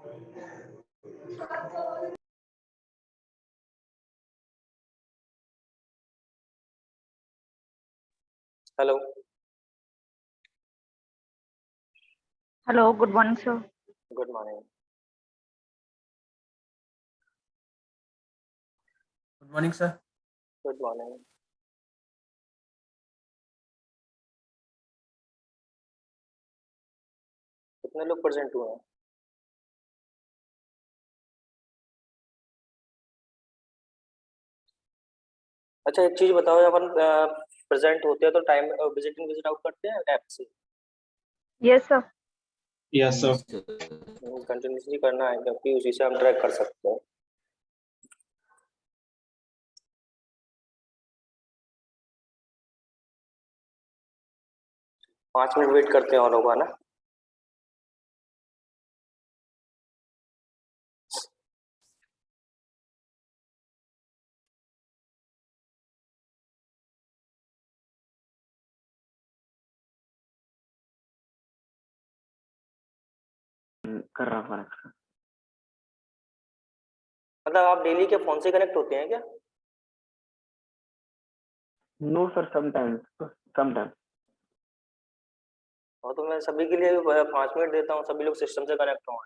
Hello. Hello, good morning sir. Good morning. Good morning sir. Good morning. कितने लोग present हुए हैं? अच्छा, एक चीज बताओ, जब अपन प्रेजेंट होते हैं तो टाइम विजिटिंग विजिट आउट करते हैं ऐप से? Yes sir. Yes sir. Continuously करना है क्योंकि उसी से हम ट्रैक कर सकते हैं। पाँच मिनट वेट करते हैं और होगा ना। कर रहा हूँ। मतलब आप डेली के फोन से कनेक्ट होते हैं क्या? No sir, sometimes. और तो मैं सभी के लिए 5 मिनट देता हूँ, सभी लोग सिस्टम से कनेक्ट हों।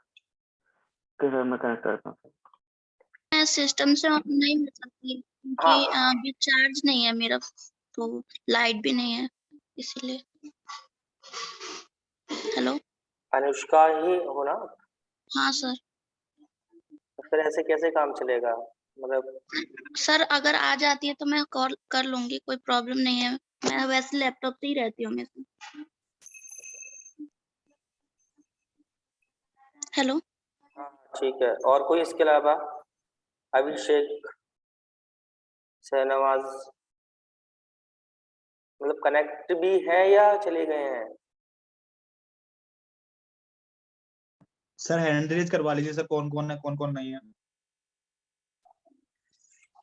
सर मैं कनेक्ट करता हूँ। मैं सिस्टम से ऑन नहीं हो सकती क्योंकि अभी चार्ज नहीं है मेरा, तो लाइट भी नहीं है इसीलिए। हेलो। अनुष्का ही हो ना? हाँ सर। तो फिर ऐसे कैसे काम चलेगा? मतलब सर अगर आ जाती है तो मैं कॉल कर लूंगी, कोई प्रॉब्लम नहीं है। मैं वैसे लैपटॉप से ही रहती हूँ हमेशा। हेलो। हाँ ठीक है। और कोई इसके अलावा? अभिषेक, शहनवाज, मतलब कनेक्ट भी है या चले गए हैं? सर हैंड रेज करवा लीजिए सर, कौन कौन है कौन कौन नहीं है।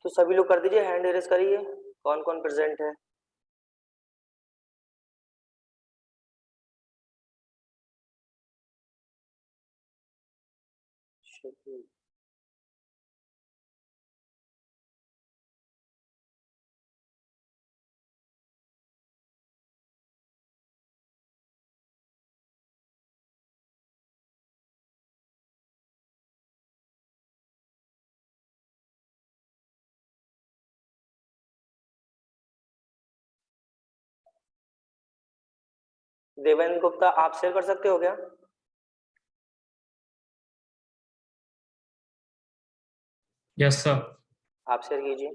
तो सभी लोग कर दीजिए, हैंड रेज करिए, कौन कौन प्रेजेंट है। देवेंद्र गुप्ता, आप शेयर कर सकते हो क्या? Yes sir. आप शेयर कीजिए।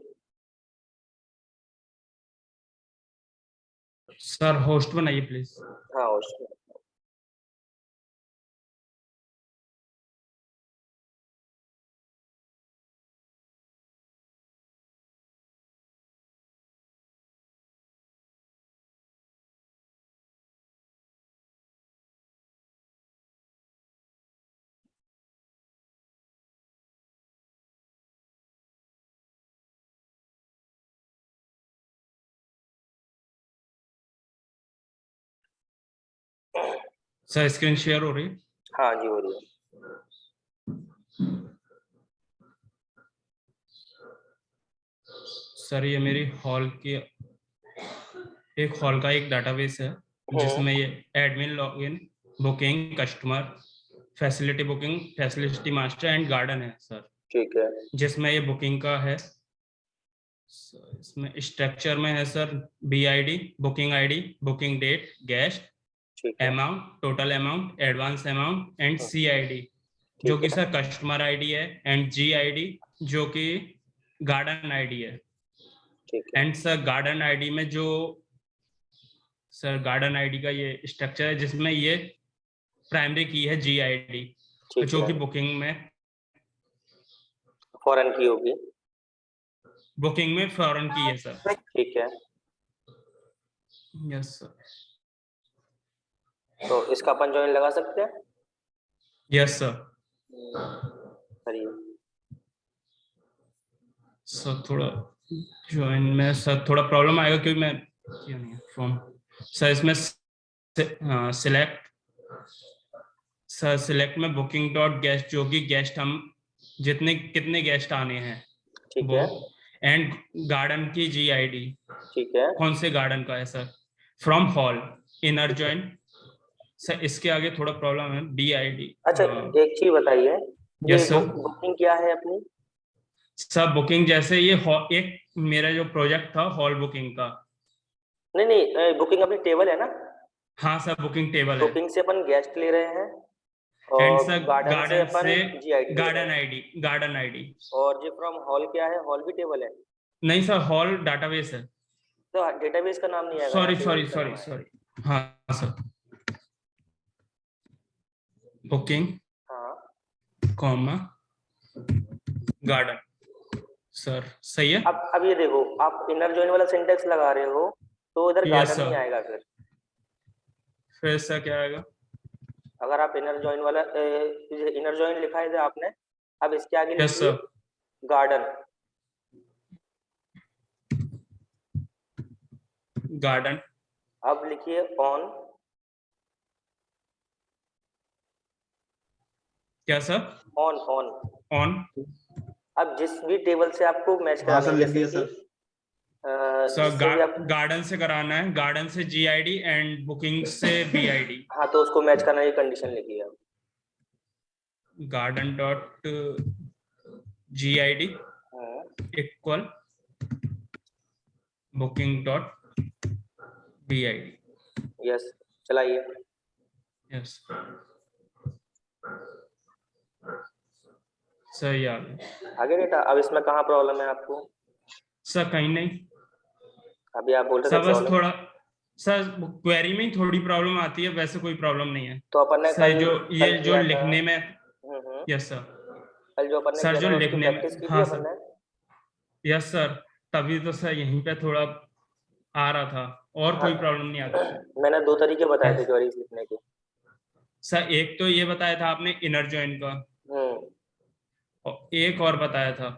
सर होस्ट बनाइए प्लीज। हाँ उसमें सर स्क्रीन शेयर हो रही है? हाँ जी, हो रही है। सर ये मेरी हॉल की एक हॉल का एक डाटाबेस है जिसमें ये admin login, booking, customer, facility booking, facility master and garden है सर। ठीक है। जिसमें ये बुकिंग का है। इसमें स्ट्रक्चर में है sir BID, booking ID, booking date, guest, ठीक है। Amount, total amount, advance amount and CID जो कि सर कस्टमर ID है, एंड GID जो कि गार्डन ID है। ठीक है। एंड सर गार्डन ID में जो सर गार्डन ID का ये स्ट्रक्चर है जिसमें ये प्राइमरी की है GID जो कि बुकिंग में फॉरेन की होगी। बुकिंग में फॉरेन की है सर। ठीक है। Yes sir. तो इसका अपन जॉइन लगा सकते हैं? Yes sir. करिए। सर थोड़ा ज्वाइन में सर थोड़ा प्रॉब्लम आएगा क्योंकि मैं किया नहीं है फॉर्म। सर इसमें सर सिलेक्ट में बुकिंग डॉट गेस्ट, जो कि गेस्ट हम कितने गेस्ट आने हैं ठीक वो, है एंड गार्डन की GID, ठीक है कौन से गार्डन का है sir, from hall inner join. Sir इसके आगे थोड़ा प्रॉब्लम है, DID। अच्छा एक चीज बताइए, ये यस सर। बुकिंग क्या है अपनी? सर बुकिंग जैसे ये एक मेरा जो प्रोजेक्ट था हॉल बुकिंग का। नहीं नहीं, बुकिंग अपनी टेबल है ना? हाँ सर बुकिंग टेबल है। बुकिंग से अपन गेस्ट ले रहे हैं एंड और सर गार्डन से अपन GID ले रहे हैं। Garden ID. और जो फ्रॉम हॉल क्या है? हॉल भी टेबल है? नहीं सर हॉल डाटाबेस है। तो डेटाबेस का नाम नहीं आएगा, सॉरी यहाँ सॉरी tables का सॉरी नाम आएगा। सॉरी हाँ सर, बुकिंग हाँ कॉमा गार्डन। सर सही है। अब ये देखो, आप इनर जॉइन वाला सिंटेक्स लगा रहे हो तो इधर Yes, गार्डन sir. नहीं आएगा। फिर सर क्या आएगा? अगर आप इनर जॉइन वाला इनर जॉइन लिखा है इधर आपने, अब इसके आगे यस लिखिए सर। गार्डन। गार्डन अब लिखिए ऑन। क्या सर? On on. ऑन। अब जिस भी टेबल से आपको मैच हाँ कराना सर है, लिख जैसे दिया कि सर। सर जिससे भी आप, गार्डन से कराना है, गार्डन से GID एंड बुकिंग से BID। हाँ तो उसको मैच करना ये कंडीशन लिखिए आप। गार्डन डॉट GID हाँ, equal booking dot BID। Yes चलाइए। यस सर यार। आगे बेटा, अब इसमें कहाँ प्रॉब्लम है आपको? सर कहीं नहीं अभी आप बोल रहे सर, थे बस प्रॉब्लम। थोड़ा सर क्वेरी में ही थोड़ी प्रॉब्लम आती है, वैसे कोई प्रॉब्लम नहीं है तो अपन ने सर। जो कल ये जो किया था। लिखने में, हम्म। Yes sir. कल जो अपन ने सर किया जो था उसकी लिखने में, प्रैक्टिस की थी हाँ अपन सर। ने। यस सर, तभी तो सर यहीं पे थोड़ा आ रहा था, और हाँ, कोई प्रॉब्लम नहीं आती। मैंने 2 तरीके बताए थे Yes. क्वेरीज लिखने के। सर एक तो ये बताया था आपने इनर जॉइन का, हम्म, और एक और बताया था।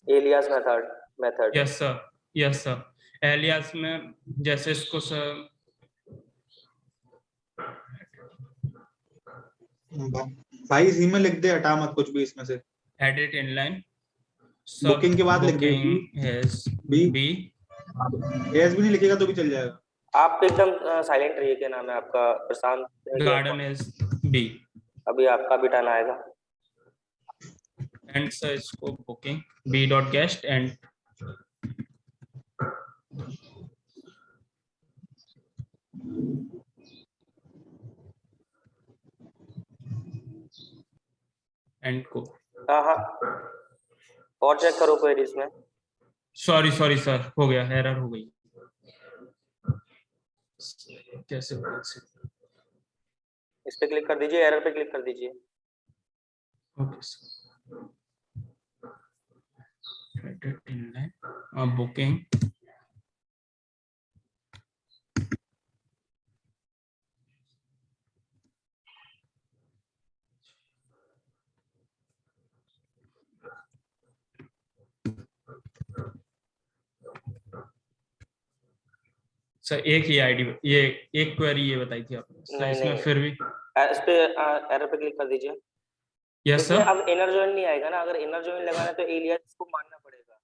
Alias method. Yes sir. Yes sir alias में जैसे इसको सर, भाई इसी में लिख दे, हटा मत कुछ भी इसमें से। एडिट इनलाइन सब बुकिंग के बाद लिख दे booking has be. B. S भी नहीं लिखेगा तो भी चल जाएगा। आप एकदम साइलेंट रहिए। क्या नाम है आपका? प्रशांत है क्या? Garden is B. अभी आपका भी टर्न आएगा। एंड सर इसको booking B dot guest and को। हाँ हाँ, और चेक करो क्वेरीज में। सॉरी सॉरी सर, हो गया, एरर हो गई। कैसे होगा इसे? इस पे क्लिक कर दीजिए, एरर पे क्लिक कर दीजिए। Okay sir. Edit inline booking sir, एक ही आईडी, ये एक क्वेरी ये बताई थी आपने सर, नहीं इसमें नहीं, फिर भी। इस पे एरर पे क्लिक कर दीजिए। यस इसमें सर। अब इनर जॉइन नहीं आएगा ना। अगर इनर जॉइन लगाना है तो एलियास को मानना पड़ेगा,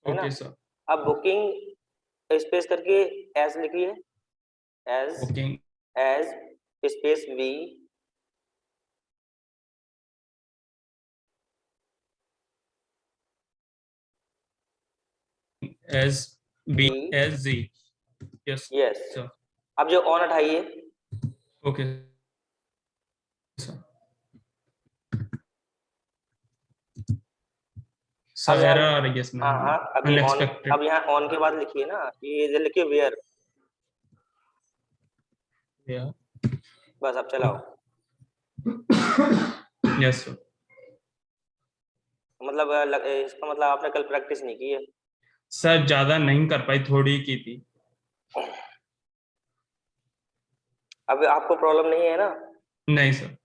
है ना? Okay sir. अब बुकिंग स्पेस करके एज लिखिए। As booking as space V as B as G. Yes yes. Sir. अब जो ऑन हटाइए। Okay sir. सर एरर आ रही है इसमें, हाँ हाँ, अभी ऑन। अनएक्सपेक्टेड। अब यहाँ ऑन के बाद लिखिए ना, ये लिखिए वेयर। बस अब चलाओ। Yes sir. मतलब इसका मतलब आपने कल प्रैक्टिस नहीं की है। सर ज्यादा नहीं कर पाई, थोड़ी की थी। अब आपको प्रॉब्लम नहीं है ना? नहीं सर।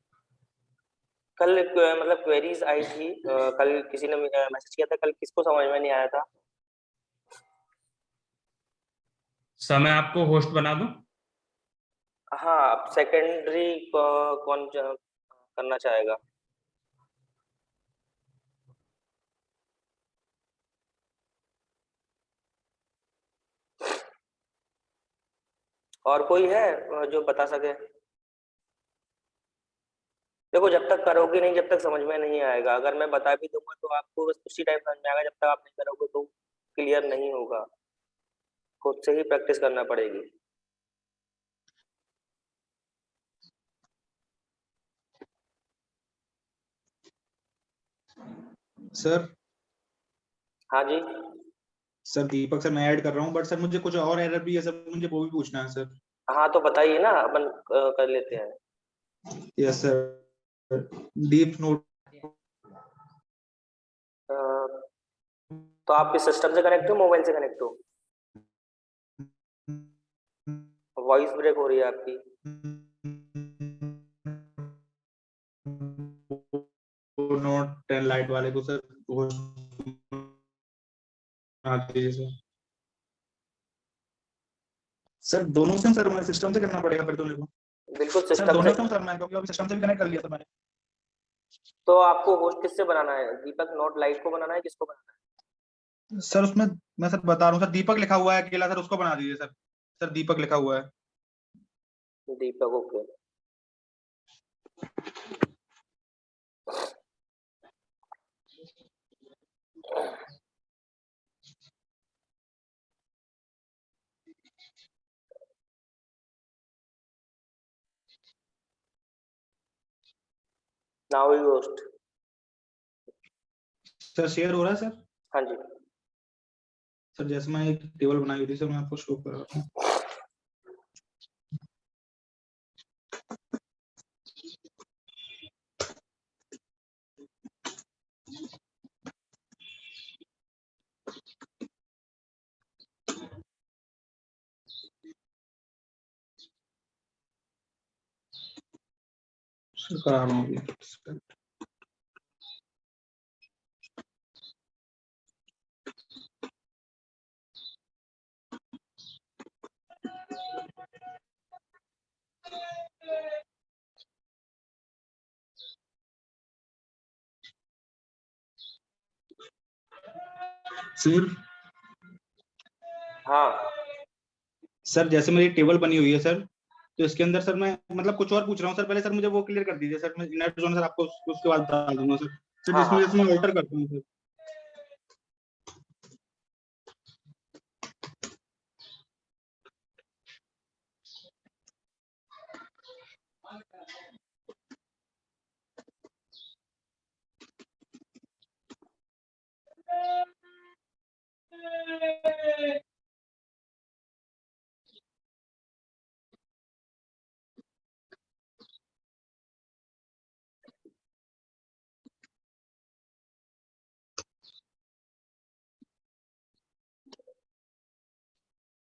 कल मतलब क्वेरीज आई थी, कल किसी ने मैसेज किया था, कल किसको समझ में नहीं आया था? सर मैं आपको होस्ट बना दूं? हाँ, अब सेकेंडरी कौन करना चाहेगा? और कोई है जो बता सके? देखो, जब तक करोगे नहीं, जब तक समझ में नहीं आएगा। अगर मैं बता भी दूंगा तो आपको बस उसी टाइम समझ में आएगा, जब तक आप नहीं करोगे तो क्लियर नहीं होगा। खुद से ही प्रैक्टिस करना पड़ेगी। सर हाँ जी। सर दीपक सर मैं ऐड कर रहा हूँ, बट सर मुझे कुछ और एरर भी है सर, मुझे वो भी पूछना है सर। हाँ, तो बताइए ना, अपन कर लेते हैं। Yes sir, deep note. तो आप इस सिस्टम से कनेक्ट हो, मोबाइल से कनेक्ट हो? वॉइस ब्रेक हो रही है आपकी। नोट 10 लाइट वाले को सर वो दीजिए सर। सर दोनों से सर मैं सिस्टम से करना पड़ेगा फिर तो मेरे को? बिल्कुल सर सिस्टम दोनों से। से सर, मैं क्योंकि अभी सिस्टम से भी कनेक्ट कर लिया था मैंने। तो आपको होस्ट किससे बनाना है? दीपक नोट लाइट को बनाना है, किसको बनाना है? सर उसमें मैं सर बता रहा हूँ सर, दीपक लिखा हुआ है अकेला सर, उसको बना दीजिए सर। सर दीपक लिखा हुआ है। Deepak, okay. Now you host. Sir share हो रहा है सर? हाँ जी। सर जैसे मैं एक टेबल बनाई हुई थी सर, मैं आपको शो कर रहा हूँ। सर करा रहा हूँ अभी। सर हाँ। सर जैसे मेरी टेबल बनी हुई है सर, तो इसके अंदर सर मैं मतलब कुछ और पूछ रहा हूँ सर, पहले सर मुझे वो क्लियर कर दीजिए सर, मैं इनर जोन सर आपको उसके बाद बता दूंगा सर। सर हाँ जिसमें हाँ। जिसमें अल्टर करता हूँ सर।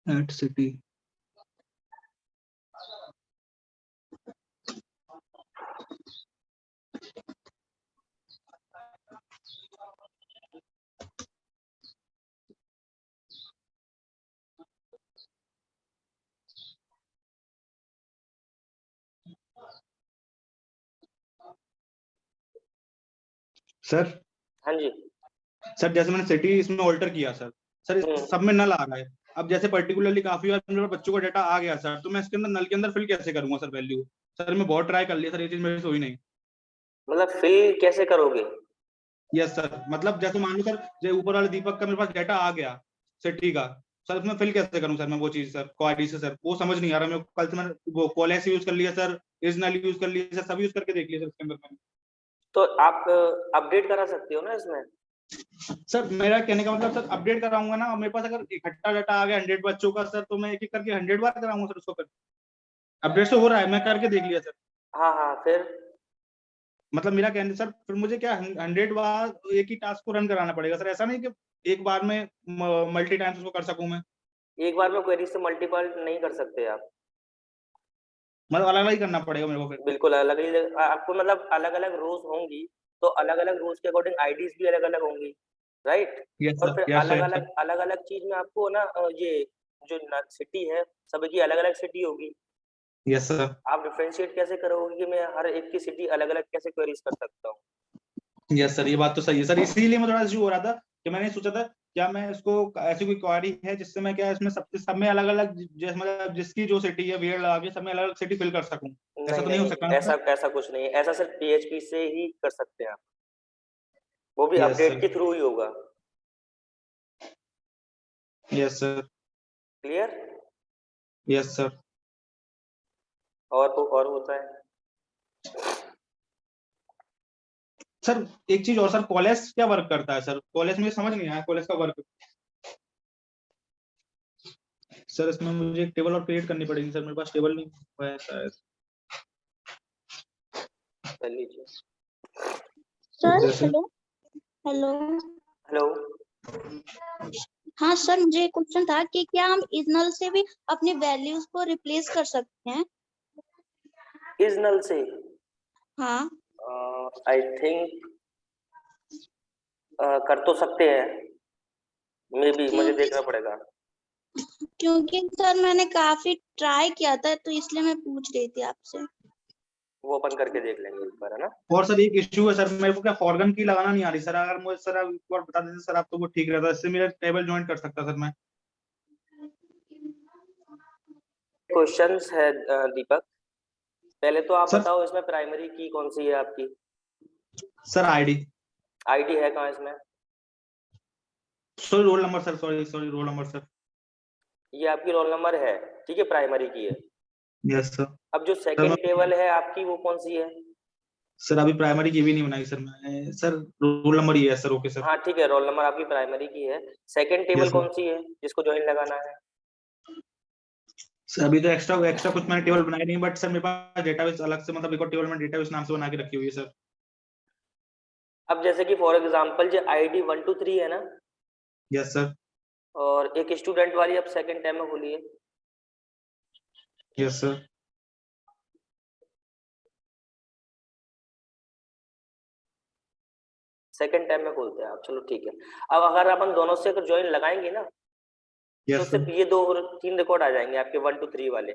Eight city. सर हाँ जी। सर जैसे मैंने सिटी इसमें ऑल्टर किया सर, सर इस सब में नल आ रहा है। अब जैसे पर्टिकुलरली काफी बार मेरे पास बच्चों का डाटा आ गया सर, तो मैं इसके अंदर नल के अंदर फिल कैसे करूंगा सर वैल्यू? सर मैं बहुत ट्राई कर लिया सर, ये चीज मेरे से हुई नहीं। मतलब फिल कैसे करोगे? यस सर, मतलब जैसे मान लो सर, जो ऊपर वाले दीपक का मेरे पास डाटा आ गया सिटी का, सर उसमें फिल कैसे करूं सर मैं वो चीज सर क्वारी से सर, वो समझ नहीं आ रहा मेरे को। कल से मैंने वो कॉलेज यूज कर लिया सर, इजनल यूज कर लिया सर, सब यूज करके देख लिया सर इसके अंदर मैंने। तो आप अपडेट करा सकते हो ना इसमें। सर मेरा कहने का मतलब सर, अपडेट कराऊंगा ना, मेरे पास अगर इकट्ठा डाटा आ गया 100 बच्चों का सर, तो मैं एक एक करके 100 बार कराऊंगा सर उसको। फिर अपडेट तो हो रहा है, मैं करके देख लिया सर। हाँ हाँ, फिर? मतलब मेरा कहने सर, फिर मुझे क्या 100 बार एक ही टास्क को रन कराना पड़ेगा सर? ऐसा नहीं कि एक बार में मल्टी टाइम्स उसको कर सकूं मैं? एक बार में क्वेरी से मल्टीपल नहीं कर सकते आप। मतलब अलग अलग ही करना पड़ेगा मेरे को फिर? बिल्कुल अलग ही आपको, मतलब अलग अलग रोज होंगी, तो अलग अलग रोज के अकॉर्डिंग आईडीज भी अलग अलग होंगी, राइट? यस और सर, फिर यस सर, अलग अलग चीज में आपको ना ये जो सिटी है, सबकी अलग अलग सिटी होगी। Yes sir. आप डिफरेंशिएट कैसे करोगे कि मैं हर एक की सिटी अलग अलग कैसे क्वेरीज कर सकता हूँ? यस सर, ये बात तो सही है सर, इसीलिए मैं थोड़ा इशू हो रहा था कि मैंने सोचा था क्या मैं इसको ऐसी कोई क्वेरी है जिससे मैं क्या इसमें सब में अलग अलग जैसे मतलब जिसकी जो सिटी है वीएड लगा के सब में अलग अलग सिटी फिल कर सकूं, ऐसा नहीं तो नहीं हो नहीं, सकता ना ऐसा सर? ऐसा कुछ नहीं है, ऐसा सिर्फ PHP से ही कर सकते हैं आप, वो भी यस अपडेट सर, के थ्रू ही होगा। Yes sir, clear? Yes sir. और होता है? सर एक चीज और सर, कॉलेज क्या वर्क करता है सर? कॉलेज मुझे समझ नहीं आया कॉलेज का वर्क। सर इसमें मुझे एक टेबल और क्रिएट करनी पड़ेगी सर, मेरे पास टेबल नहीं है शायद। कर लीजिए। सर जैसे हेलो हेलो। हेलो। हाँ सर, मुझे एक क्वेश्चन था कि क्या हम इजनल से भी अपनी वैल्यूज को रिप्लेस कर सकते हैं? इज नल से? हाँ, आई थिंक कर तो सकते हैं, मे बी, मुझे क्योंकि देखना पड़ेगा। क्योंकि सर मैंने काफी ट्राई किया था, तो इसलिए मैं पूछ रही थी आपसे। वो अपन करके देख लेंगे एक बार, है ना? और सर एक इश्यू है सर, मेरे को क्या फॉरगन की लगाना नहीं आ रही सर, अगर मुझे सर आप एक बार बता देते सर आप तो वो ठीक रहता, इससे मेरा टेबल ज्वाइन कर सकता सर मैं। क्वेश्चंस है दीपक, पहले तो आप सर बताओ इसमें प्राइमरी की कौन सी है आपकी? सर आईडी, आईडी है कहाँ इसमें? Sorry roll number sir, sorry roll number sir. ये आपकी रोल नंबर है, ठीक है, प्राइमरी की है। Yes sir. अब जो सर सेकंड टेबल है आपकी वो कौन सी है? सर अभी प्राइमरी की भी नहीं बनाई सर मैं, सर रोल नंबर ही है सर। Okay sir. हाँ ठीक है, रोल नंबर आपकी प्राइमरी की है। Second table yes sir. कौन सी है जिसको ज्वाइन लगाना है? सर अभी तो एक्स्ट्रा कुछ मैंने टेबल बनाए नहीं, बट सर मेरे पास डेटाबेस अलग से, मतलब एक और टेबल में डेटाबेस नाम से बना के रखी हुई है सर। अब जैसे कि फॉर एग्जांपल जो ID 1 2 3 है ना, यस सर। और एक स्टूडेंट वाली अब सेकंड टाइम में खोलिए। Yes sir. सेकंड टाइम में खोलते हैं आप, चलो ठीक है। अब अगर अपन दोनों से अगर ज्वाइन लगाएंगे ना, तो यस सिर्फ सर। ये 2 और 3 रिकॉर्ड आ जाएंगे आपके 1 2 3 वाले।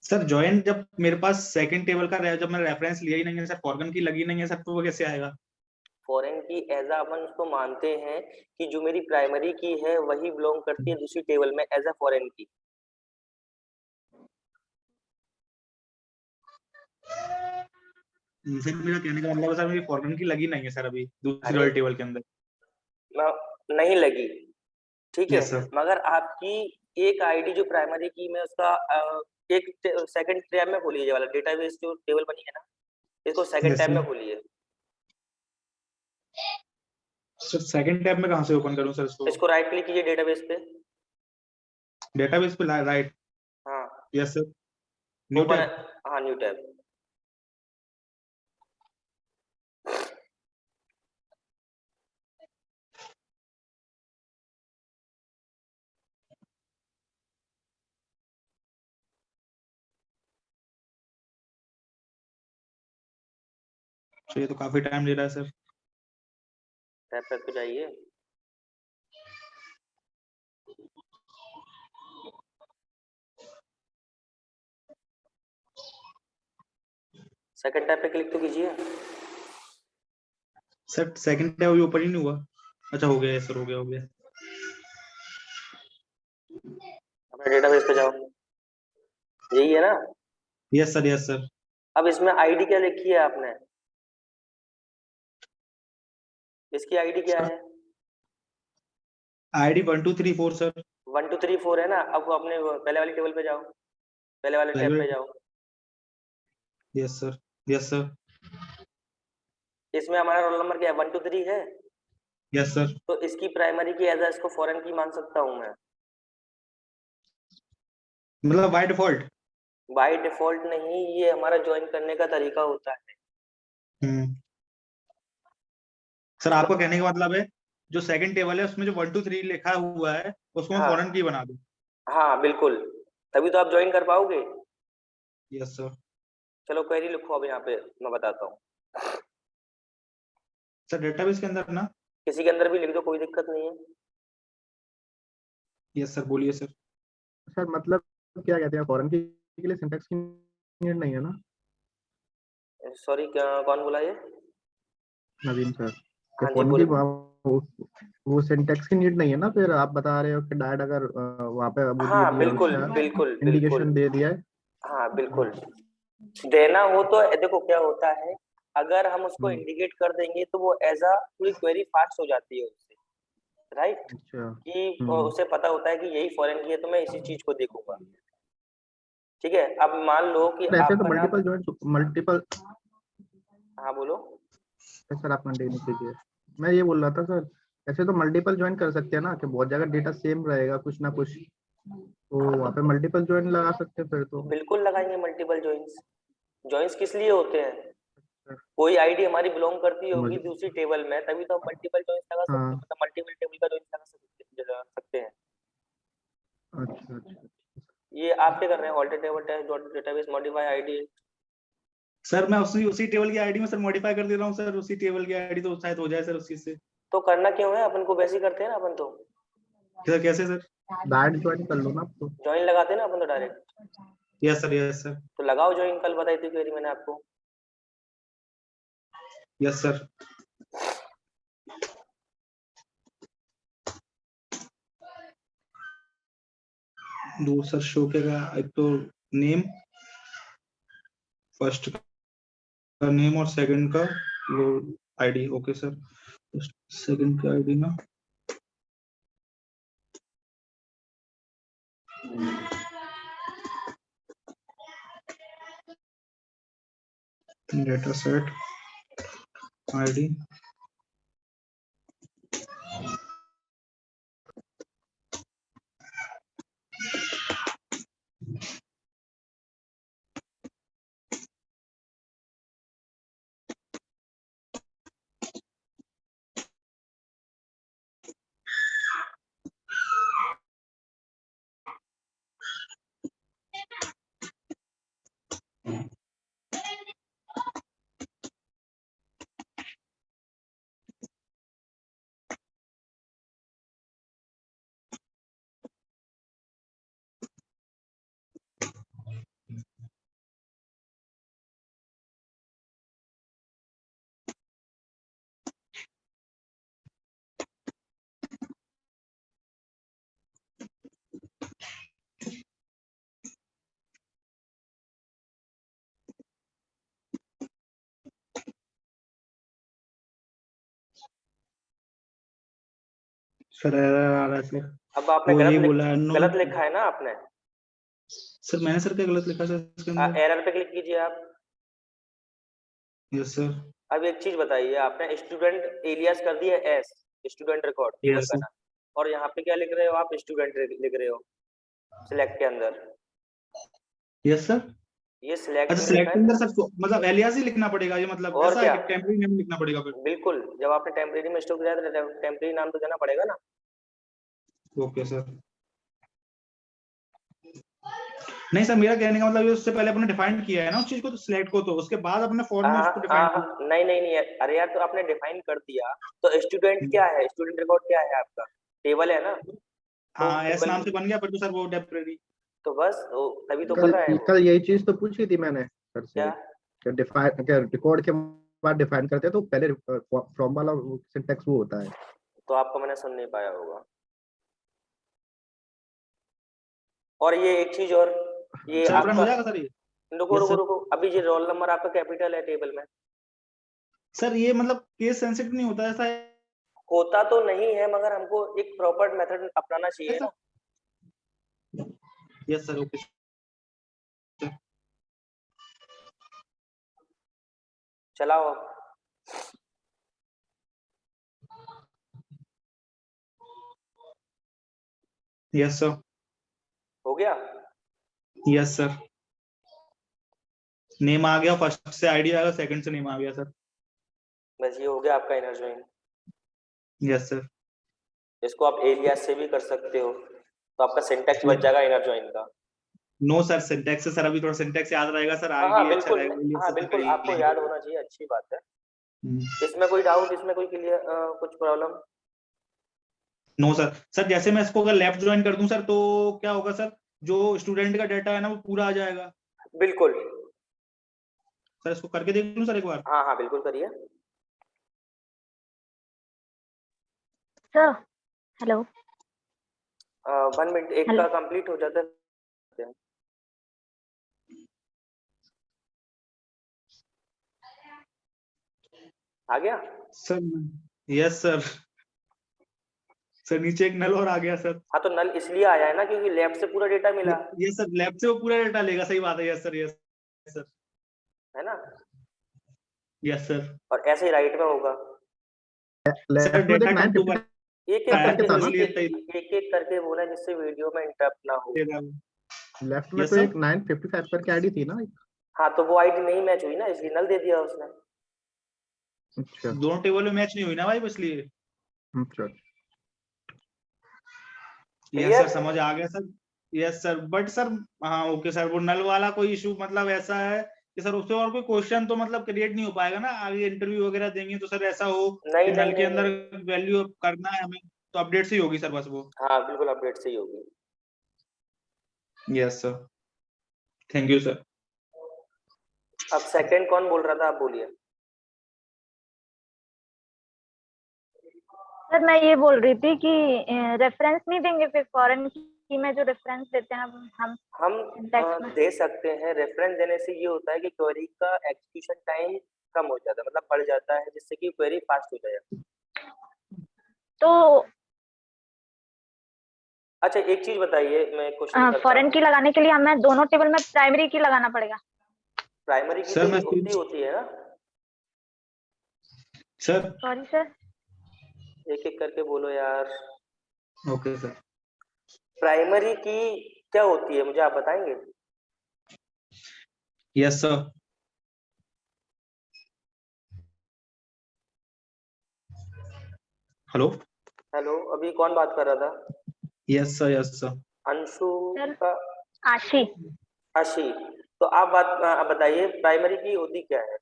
सर ज्वाइन जब मेरे पास सेकंड टेबल का जब मैंने रेफरेंस लिया ही नहीं है सर, फॉरगन की लगी नहीं है सर, तो वो कैसे आएगा? फॉरेन की एज अपन उसको मानते हैं कि जो मेरी प्राइमरी की है वही बिलोंग करती है दूसरी टेबल में एज अ फॉरेन की। सर मेरा कहने का मतलब है सर, मेरी फॉरगन की लगी नहीं है सर अभी दूसरी अरे वाली टेबल के अंदर। नहीं लगी, ठीक है, यस सर। मगर आपकी एक आईडी जो प्राइमरी की में उसका एक सेकंड टैब में खोलिए, ये वाला डेटाबेस जो टेबल बनी है ना, इसको सेकंड यस टैब में सर। खोलिए। सर सेकंड टैब में कहाँ से ओपन करूँ सर इसको? इसको राइट क्लिक कीजिए डेटाबेस पे। डेटाबेस पे राइट। हाँ, yes sir. New open, tab. हाँ न्यू टैब। तो ये तो काफी टाइम ले रहा है सर। टैब पे जाइए। सेकंड टैब पे क्लिक तो कीजिए। सर सेकंड टैब अभी ओपन ही नहीं हुआ। अच्छा हो गया सर, हो गया। अपने डेटाबेस पे जाओ, यही है ना? Yes sir, yes sir. अब इसमें आईडी क्या लिखी है आपने? इसकी आईडी क्या है? ID 1 2 3 4 sir. 1 2 3 4 है ना? अब अपने पहले वाली टेबल पे जाओ, पहले वाले टैब पे जाओ। Yes sir, yes sir. इसमें हमारा रोल नंबर क्या है? 1 2 3 है। Yes sir. तो इसकी प्राइमरी की एज इसको फॉरेन की मान सकता हूँ मैं? मतलब बाय डिफॉल्ट? बाय डिफॉल्ट नहीं, ये हमारा ज्वाइन करने का तरीका होता है। सर आपका कहने का मतलब है जो सेकंड टेबल है उसमें जो 1 2 3 लिखा हुआ है उसको मैं हाँ फॉरेन की बना दूं? हाँ बिल्कुल, तभी तो आप ज्वाइन कर पाओगे। Yes sir. चलो क्वेरी लिखो अब यहाँ पे, मैं बताता हूँ। सर डेटाबेस के अंदर ना? किसी के अंदर भी लिख दो, कोई दिक्कत नहीं है। यस सर, बोलिए सर। सर मतलब क्या कहते हैं, फॉरेन की के लिए सिंटैक्स की नीड नहीं है ना? सॉरी, क्या कौन बोला ये? नवीन सर हाँ के जी, फोन की बोलो। वो सिंटैक्स की नीड नहीं है ना? फिर आप बता रहे हो कि डायरेक्ट अगर वहाँ पे वो दे हाँ दिया बिल्कुल उसका बिल्कुल इंडिकेशन बिल्कुल। दे दिया है। हाँ बिल्कुल, देना हो तो देखो क्या होता है, अगर हम उसको हम्म, इंडिकेट कर देंगे तो वो एज अ पूरी क्वेरी फास्ट हो जाती है उससे, राइट? अच्छा। कि हम्म, उसे पता होता है कि यही फॉरेन की है तो मैं इसी चीज को देखूंगा। ठीक है, अब मान लो कि सर ऐसे तो आपका नाम। मल्टीपल हाँ बोलो। सर आप कंटिन्यू कीजिए। मैं ये बोल रहा था सर, ऐसे तो मल्टीपल ज्वाइन कर सकते हैं ना, कि बहुत जगह डेटा सेम रहेगा कुछ ना कुछ, तो हाँ वहाँ पे तो मल्टीपल ज्वाइन लगा सकते हैं फिर तो। बिल्कुल लगाएंगे मल्टीपल जॉइंस। जॉइंस किस लिए होते हैं? कोई आईडी हमारी बिलोंग करती होगी मुझे दूसरी टेबल में, तभी तो हम मल्टीपल जॉइंस लगा सकते हैं, हाँ, मतलब मल्टीपल टेबल का जॉइंस लगा सकते हैं। अच्छा अच्छा। ये आप क्या कर रहे हैं? Alter table database modify ID. Sir मैं उसी टेबल की आईडी में सर मॉडिफाई कर दे रहा हूँ सर, उसी टेबल की आईडी तो शायद हो जाए सर उस चीज से। तो करना क्यों है? अपन को वैसे ही करते हैं ना अपन तो। सर कैसे सर? डायरेक्ट ज्वाइन कर लो ना आप तो। ज्वाइन लगाते हैं ना अपन तो direct. Yes sir, yes sir, तो लगाओ ज्वाइन, कल बताई थी क्वेरी मैंने आपको। Yes sir. दो सर शो क्या, एक तो नेम, फर्स्ट का नेम और सेकंड का वो आईडी। ओके सर, सेकंड का आईडी ना, data set ID, sir error आ रहा है सर। अब आपने वो गलत ये बोला है नो। गलत लिखा है ना आपने। सर मैंने सर क्या गलत लिखा सर इसके अंदर? एरर पे क्लिक कीजिए आप। यस सर, अब एक चीज बताइए, आपने स्टूडेंट एलियास कर दिया S, student record table yes का सर, नाम, और यहाँ पे क्या लिख रहे हो आप? स्टूडेंट लिख रहे हो सिलेक्ट के अंदर। Yes sir. ये सिलेक्ट अच्छा में लिखा सिलेक्ट के है ना। अंदर सर मतलब एलियास ही लिखना पड़ेगा ये, मतलब और ऐसा है क्या, कि टेम्परेरी नेम लिखना पड़ेगा फिर? बिल्कुल, जब आपने टेम्परेरी में स्टोर किया तो टेम्परेरी नाम तो देना पड़ेगा ना। Okay sir. नहीं सर, मेरा कहने का मतलब ये उससे पहले अपने डिफाइन किया है ना उस चीज को, तो सिलेक्ट को, तो उसके बाद अपने फॉर्म में उसको डिफाइन किया। नहीं नहीं नहीं, अरे यार तो आपने डिफाइन कर दिया, तो स्टूडेंट क्या है? स्टूडेंट रिकॉर्ड क्या है आपका? टेबल है ना। तो हाँ एस टेबल नाम से बन गया पर तो सर वो टेम्परेरी। तो बस तभी तो कर कल रहा है वो। कल यही चीज तो पूछी थी मैंने सर क्या? से, कि डिफाइन क्या रिकॉर्ड के बाद डिफाइन करते हैं तो पहले फ्रॉम वाला सिंटैक्स वो होता है। तो आपको मैंने सुन नहीं पाया होगा। और ये एक चीज और, ये सर रन हो आपका, जाएगा सर ये? रुको यस रुको सर। रुको, अभी ये रोल नंबर आपका कैपिटल है टेबल में। सर ये मतलब केस सेंसिटिव नहीं होता ऐसा है होता तो नहीं है, मगर हमको एक प्रॉपर मेथड अपनाना चाहिए सर? ना। Yes sir, okay. चलाओ अब। यस सर, हो गया। Yes sir. नेम आ गया, फर्स्ट से आईडी आ गया, सेकंड से नेम आ गया सर। बस ये हो गया आपका इनर ज्वाइन। Yes sir. इसको आप एलियास से भी कर सकते हो, तो आपका सिंटैक्स बच जाएगा इनर ज्वाइन का। नो सर, सिंटैक्स से सर अभी थोड़ा सिंटैक्स याद रहेगा सर, हाँ आगे के हाँ लिए अच्छा बिल्कुल, रहेगा, एलियास हाँ से कर बिल्कुल ही आपको लेंगे। याद होना चाहिए, अच्छी बात है। इसमें कोई डाउट, इसमें कोई क्लियर कुछ प्रॉब्लम? No sir. सर जैसे मैं इसको अगर लेफ्ट ज्वाइन कर दूं सर तो क्या होगा सर? जो स्टूडेंट का डाटा है ना वो पूरा आ जाएगा। बिल्कुल। सर इसको करके देख लूं सर एक बार? हाँ हाँ बिल्कुल करिए। सर हेलो 1 मिनट, एक हेलो का कंप्लीट हो जाता है। आ गया? Sir yes sir. सर नीचे एक नल और आ गया सर। हाँ तो नल इसलिए आया है ना क्योंकि लैब से पूरा डेटा मिला ये सर लैब से वो पूरा डाटा लेगा, सही बात है। यस सर, यस सर, है ना, यस सर। और ऐसे ही राइट में होगा। सर लेफ्ट में देख डेटा कम टू 955 एक एक आया करके था ना? करके एक एक करके बोला जिससे वीडियो में इंटरप्ट ना हो। लेफ्ट में यस तो सर। एक 955 करके आईडी थी ना? हाँ तो वो आईडी नहीं मैच हुई ना, इसलिए नल दे दिया उसने। अच्छा दोनों टेबल में मैच नहीं हुई ना भाई, इसलिए। अच्छा। Yes sir, clear? समझ आ गया sir. Yes sir, but sir हाँ ओके सर, वो नल वाला कोई इशू मतलब ऐसा है कि सर उससे और कोई क्वेश्चन तो मतलब क्रिएट नहीं हो पाएगा ना, आगे इंटरव्यू वगैरह देंगे तो सर ऐसा हो नहीं कि नहीं नल के नहीं अंदर नहीं। वैल्यू करना है हमें तो अपडेट से ही होगी सर बस वो। हाँ बिल्कुल अपडेट से ही होगी। Yes sir, thank you sir. अब सेकंड कौन बोल रहा था, आप बोलिए। सर मैं ये बोल रही थी कि रेफरेंस नहीं देंगे फिर फॉरेन की में जो रेफरेंस देते हैं हम हम सिंटैक्स में? दे सकते हैं। रेफरेंस देने से ये होता है कि क्वेरी का एग्जीक्यूशन टाइम कम हो जाता है, मतलब बढ़ जाता है, जिससे कि क्वेरी फास्ट हो जाए। तो अच्छा एक चीज बताइए, मैं क्वेश्चन करता फॉरेन हूँ। की लगाने के लिए हमें दोनों टेबल में प्राइमरी की लगाना पड़ेगा? प्राइमरी की सर तो मैं उतनी होती है ना। Sir sorry sir. एक एक करके बोलो यार। Okay sir. प्राइमरी की क्या होती है, मुझे आप बताएंगे? Yes sir. हेलो। हेलो, अभी कौन बात कर रहा था? Yes sir, yes sir. Anshu sir का? आशी। आशी। तो आप बताइए प्राइमरी की होती क्या है?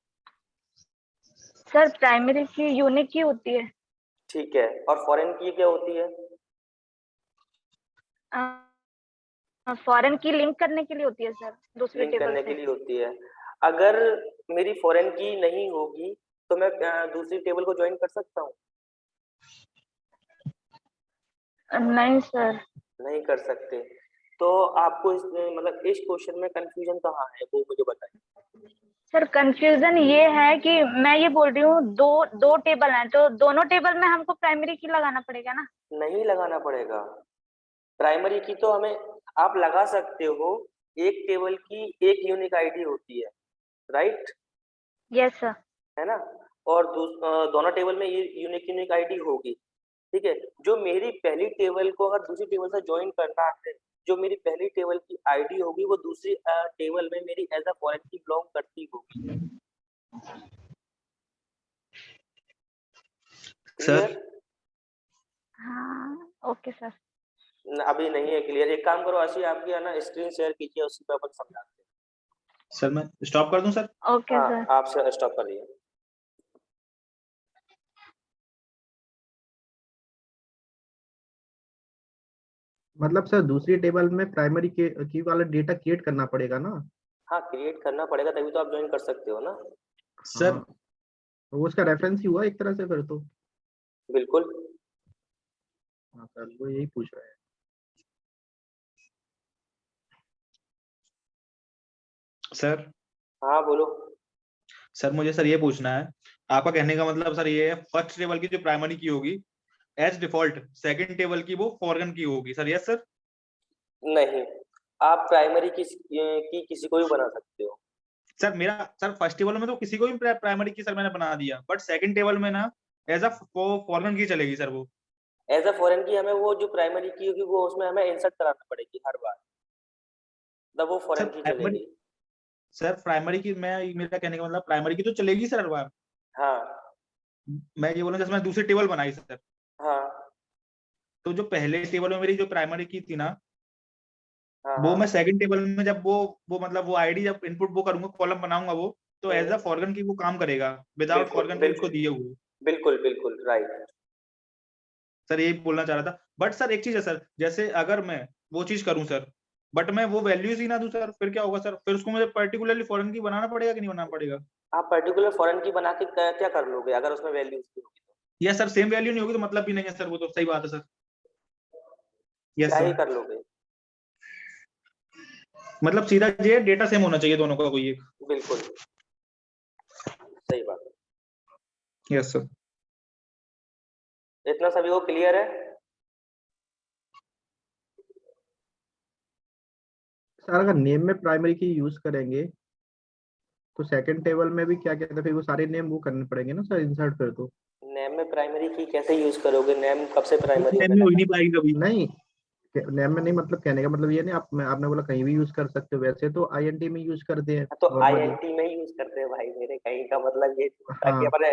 सर प्राइमरी की यूनिक की होती है। ठीक है, और फॉरेन की क्या होती है? फॉरेन की लिंक करने के लिए होती है सर, दूसरे लिंक टेबल करने के से। लिए होती है। अगर मेरी फॉरेन की नहीं होगी तो मैं दूसरी टेबल को ज्वाइन कर सकता हूँ? नहीं सर। नहीं कर सकते। तो आपको मतलब इस क्वेश्चन में कंफ्यूजन कहाँ है वो मुझे बताइए। सर कंफ्यूजन ये है कि मैं ये बोल रही हूँ दो दो टेबल हैं तो दोनों टेबल में हमको प्राइमरी की लगाना पड़ेगा ना? नहीं लगाना पड़ेगा। प्राइमरी की तो हमें आप लगा सकते हो, एक टेबल की एक यूनिक आईडी होती है, राइट? Yes sir. है ना, और दोनों टेबल में ये यूनिक यूनिक आईडी होगी। ठीक है, जो मेरी पहली टेबल को अगर दूसरी टेबल से ज्वाइन करना है, जो मेरी पहली टेबल की आईडी होगी वो दूसरी टेबल में मेरी एज अ फॉरेन की बिलोंग करती होगी। Sir clear? हाँ ओके सर। अभी नहीं है क्लियर। एक काम करो आशी, आपकी है ना स्क्रीन शेयर कीजिए, उसी पे अपन समझाते हैं। सर मैं स्टॉप कर दूं सर? ओके हाँ सर। आप स्टॉप कर दिए। मतलब सर दूसरी टेबल में प्राइमरी की वाला डेटा क्रिएट करना पड़ेगा ना? हाँ क्रिएट करना पड़ेगा, तभी तो आप ज्वाइन कर सकते हो ना। सर हाँ तो वो उसका रेफरेंस ही हुआ एक तरह से फिर तो। बिल्कुल। हाँ सर वो यही पूछ रहे हैं। सर हाँ बोलो। सर मुझे सर ये पूछना है, आपका कहने का मतलब सर ये है फर्स्ट टेबल की जो प्राइमरी की होगी एज डिफॉल्ट सेकंड टेबल की वो फॉरेन की होगी सर? Yes sir. नहीं, आप प्राइमरी की किसी को भी बना सकते हो। सर मेरा सर फर्स्ट टेबल में तो किसी को भी प्राइमरी की सर मैंने बना दिया, बट सेकंड टेबल में ना एज अ फॉरेन की चलेगी सर वो। एज अ फॉरेन की हमें वो जो प्राइमरी की होगी वो उसमें हमें इंसर्ट कराना पड़ेगी हर बार, तब वो सर फॉरेन की प्राइमरी चलेगी। सर प्राइमरी की मैं मेरा कहने का मतलब प्राइमरी की तो चलेगी सर हर बार। हाँ मैं ये बोल रहा हूँ जैसे मैं दूसरी टेबल बनाई सर, हाँ तो जो पहले टेबल में मेरी जो प्राइमरी की थी ना, हाँ वो मैं हाँ। सेकंड टेबल में जब वो मतलब वो आईडी जब इनपुट वो करूंगा, कॉलम बनाऊंगा वो, तो एज अ फॉरगन की वो काम करेगा विदाउट बिल्कुल फॉरगन की उसको बिल्कुल दिए हुए। बिल्कुल बिल्कुल राइट। सर यही बोलना चाह रहा था। बट सर एक चीज है सर, जैसे अगर मैं वो चीज करूं सर, बट मैं वो वैल्यूज ही ना दूं सर, फिर क्या होगा सर? फिर उसको मुझे पर्टिकुलरली फॉरेन की बनाना पड़ेगा कि नहीं बनाना पड़ेगा? आप पर्टिकुलर फॉरेन की बना के क्या कर लोगे अगर उसमें वैल्यूज की होगी तो? या सर सेम वैल्यू नहीं होगी तो मतलब भी नहीं है सर, वो तो सही बात है सर। यस क्या ही सर, कर लोगे? मतलब सीधा ये डेटा सेम होना चाहिए दोनों का कोई एक। बिल्कुल सही बात है। Yes sir. इतना सभी को क्लियर है? सर अगर नेम में प्राइमरी की यूज करेंगे तो सेकंड टेबल में भी क्या कहते हैं, फिर वो सारे नेम वो करने पड़ेंगे ना सर इंसर्ट फिर तो। नेम में प्राइमरी की कैसे यूज करोगे? नेम कब से प्राइमरी नेम होने में हो ही लगा? नहीं पाएगी कभी। नहीं, नेम में नहीं, मतलब कहने का मतलब ये नहीं, आपने बोला कहीं भी यूज कर सकते हो, वैसे तो आईएनटी में यूज करते हैं तो नॉर्मली। आईएनटी में ही यूज करते हैं भाई मेरे, कहीं का मतलब ये होता है कि हाँ, अपने